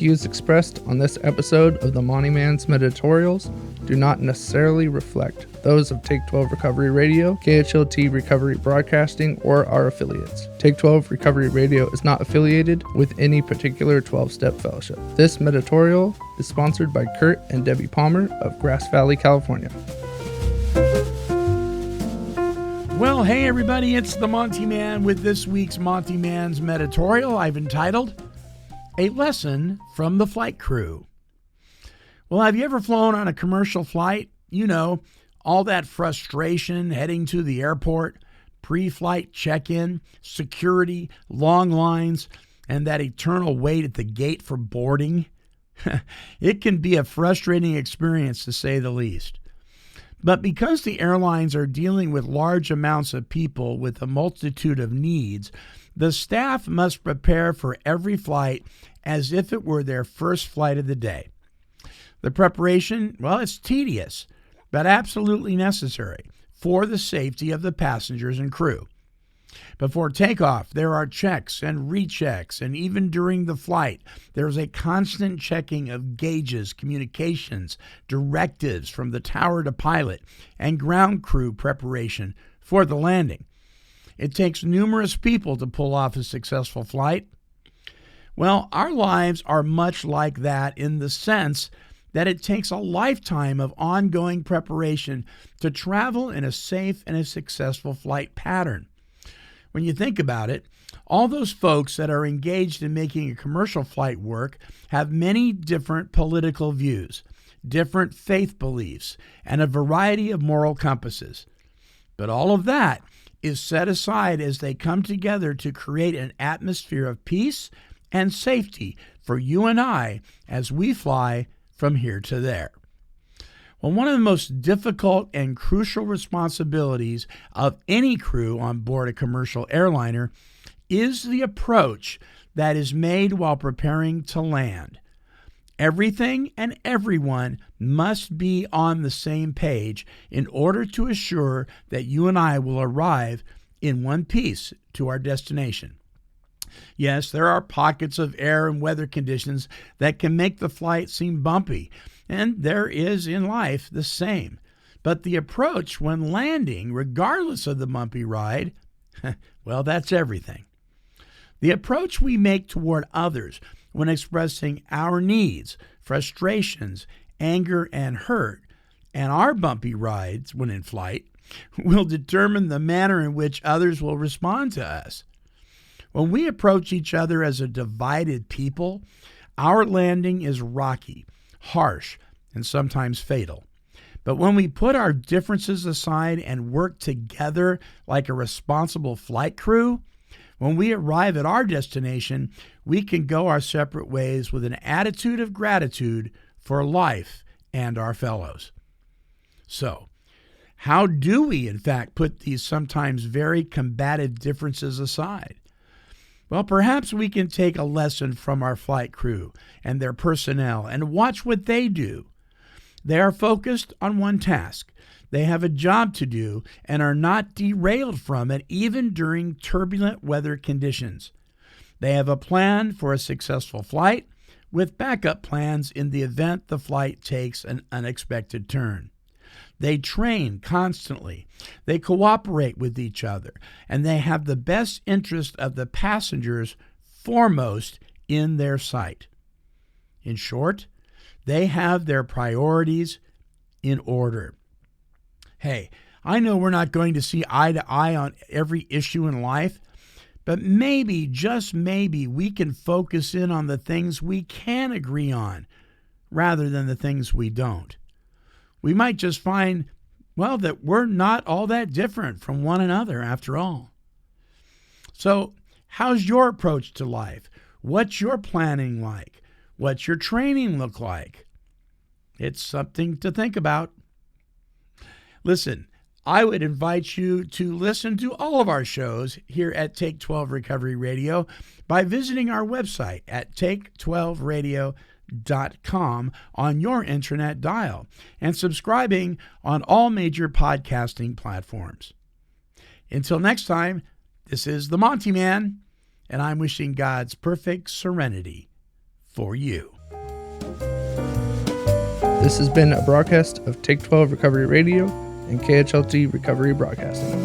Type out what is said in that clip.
views expressed on this episode of the Monty Man's Meditorials do not necessarily reflect those of Take 12 Recovery Radio, KHLT Recovery Broadcasting, or our affiliates. Take 12 Recovery Radio is not affiliated with any particular 12-step fellowship. This meditorial is sponsored by Kurt and Debbie Palmer of Grass Valley, California. Well, hey everybody, it's the Monty Man with this week's Monty Man's Meditorial I've entitled, A Lesson from the Flight Crew. Well, have you ever flown on a commercial flight? You know, all that frustration heading to the airport, pre-flight check-in, security, long lines, and that eternal wait at the gate for boarding. It can be a frustrating experience to say the least. But because the airlines are dealing with large amounts of people with a multitude of needs, the staff must prepare for every flight as if it were their first flight of the day. The preparation, well, it's tedious, but absolutely necessary for the safety of the passengers and crew. Before takeoff, there are checks and rechecks, and even during the flight, there's a constant checking of gauges, communications, directives from the tower to pilot, and ground crew preparation for the landing. It takes numerous people to pull off a successful flight. Well, our lives are much like that in the sense that it takes a lifetime of ongoing preparation to travel in a safe and a successful flight pattern. When you think about it, all those folks that are engaged in making a commercial flight work have many different political views, different faith beliefs, and a variety of moral compasses. But all of that is set aside as they come together to create an atmosphere of peace and safety for you and I as we fly from here to there. Well, one of the most difficult and crucial responsibilities of any crew on board a commercial airliner is the approach that is made while preparing to land. Everything and everyone must be on the same page in order to assure that you and I will arrive in one piece to our destination. Yes, there are pockets of air and weather conditions that can make the flight seem bumpy, and there is in life the same. But the approach when landing, regardless of the bumpy ride, well, that's everything. The approach we make toward others when expressing our needs, frustrations, anger, and hurt, and our bumpy rides when in flight, will determine the manner in which others will respond to us. When we approach each other as a divided people, our landing is rocky, harsh, and sometimes fatal. But when we put our differences aside and work together like a responsible flight crew, when we arrive at our destination, we can go our separate ways with an attitude of gratitude for life and our fellows. So, how do we, in fact, put these sometimes very combative differences aside? Well, perhaps we can take a lesson from our flight crew and their personnel and watch what they do. They are focused on one task. They have a job to do and are not derailed from it even during turbulent weather conditions. They have a plan for a successful flight with backup plans in the event the flight takes an unexpected turn. They train constantly, they cooperate with each other, and they have the best interest of the passengers foremost in their sight. In short, they have their priorities in order. Hey, I know we're not going to see eye to eye on every issue in life, but maybe, just maybe, we can focus in on the things we can agree on rather than the things we don't. We might just find, well, that we're not all that different from one another after all. So, how's your approach to life? What's your planning like? What's your training look like? It's something to think about. Listen, I would invite you to listen to all of our shows here at Take 12 Recovery Radio by visiting our website at take12radio.com on your internet dial and subscribing on all major podcasting platforms. Until next time, this is the Monty Man, and I'm wishing God's perfect serenity for you. This has been a broadcast of Take 12 Recovery Radio and KHLT Recovery Broadcasting.